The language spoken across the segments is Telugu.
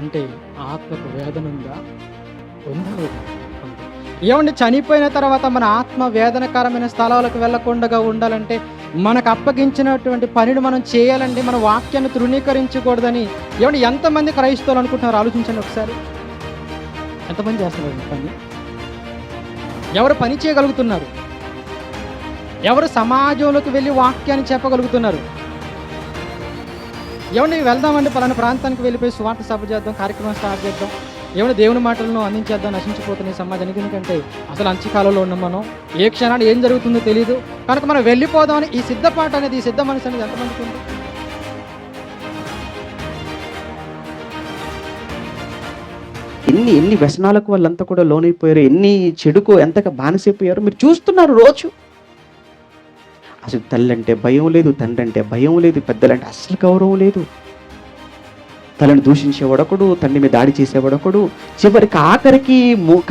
అంటే ఆత్మకు వేదన ఉందా? ఉందా లేదా? ఉంది. ఏవండి చనిపోయిన తర్వాత మన ఆత్మ వేదనకరమైన స్థలాలకు వెళ్ళకుండా ఉండాలంటే మనకు అప్పగించినటువంటి పనిని మనం చేయాలండి. మన వాక్యాన్ని తృణీకరించకూడదని ఏవండి ఎంతమంది క్రైస్తవులు అనుకుంటున్నారు ఆలోచించండి ఒకసారి. ఎంతమంది చేస్తున్నారు ఈ పని? ఎవరు పని చేయగలుగుతున్నారు? ఎవరు సమాజంలోకి వెళ్ళి వాక్యాన్ని చెప్పగలుగుతున్నారు? ఏమండి వెళ్దామండి పలానా ప్రాంతానికి వెళ్ళిపోయి సువార్త సభ చేద్దాం, కార్యక్రమం స్టార్ట్ చేద్దాం, ఏమైనా దేవుని మాటలను అందించేద్దాం, నశించిపోతున్న ఈ సమాజానికి. ఎందుకంటే అసలు అంత్యకాలంలో ఉన్నాం మనం. ఏ క్షణాన్ని ఏం జరుగుతుందో తెలియదు కనుక మనం వెళ్ళిపోదామని ఈ సిద్ధపాటు అనేది, ఈ సిద్ధ మనసు అనేది ఎంతమందికి ఉంది? ఎన్ని వ్యసనాలకు వాళ్ళంతా కూడా లోనైపోయారు, ఎన్ని చెడుకు ఎంతగా బానిసైపోయారు మీరు చూస్తున్నారు రోజు. అసలు తల్లి అంటే భయం లేదు, తండ్రి అంటే భయం లేదు, పెద్దలంటే అస్సలు గౌరవం లేదు. తల్లిని దూషించేవాడొకడు, తండ్రి మీద దాడి చేసేవాడొకడు, చివరికి ఆఖరికి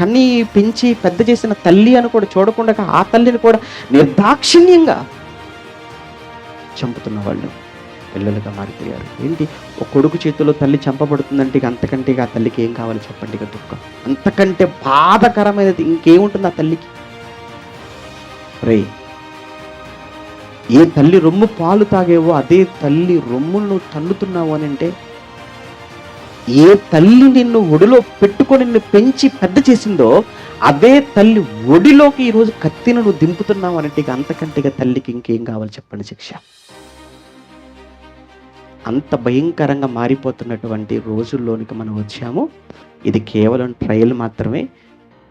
కన్ని పెంచి పెద్ద చేసిన తల్లి అని కూడా చూడకుండా ఆ తల్లిని కూడా నిర్దాక్షిణ్యంగా చంపుతున్న వాళ్ళు పిల్లలుగా మారిపోయారు. ఏంటి, ఒక కొడుకు చేతిలో తల్లి చంపబడుతుందంటే ఇక అంతకంటే ఆ తల్లికి ఏం కావాలి చెప్పండి? ఇక దుఃఖం అంతకంటే బాధకరమైనది ఇంకేముంటుంది ఆ తల్లికి? రే, ఏ తల్లి రొమ్ము పాలు తాగేవో అదే తల్లి రొమ్మును తన్నుతున్నావు అని అంటే, ఏ తల్లి నిన్ను ఒడిలో పెట్టుకొని నిన్ను పెంచి పెద్ద చేసిందో అదే తల్లి ఒడిలోకి ఈరోజు కత్తిని నువ్వు దింపుతున్నావు అంటే ఇక అంతకంటే ఇక తల్లికి ఇంకేం కావాలి చెప్పండి శిక్ష? అంత భయంకరంగా మారిపోతున్నటువంటి రోజుల్లోనికి మనం వచ్చాము. ఇది కేవలం ట్రయల్ మాత్రమే.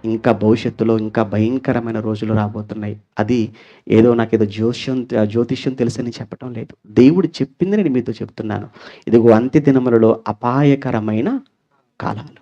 ఇంకా భవిష్యత్తులో ఇంకా భయంకరమైన రోజులు రాబోతున్నాయి. అది ఏదో నాకేదో జ్యోతిష్యం తెలుసని చెప్పటం లేదు. దేవుడు చెప్పింది నేను మీతో చెప్తున్నాను. ఇదిగో అంత్య దినములలో అపాయకరమైన కాలాలు.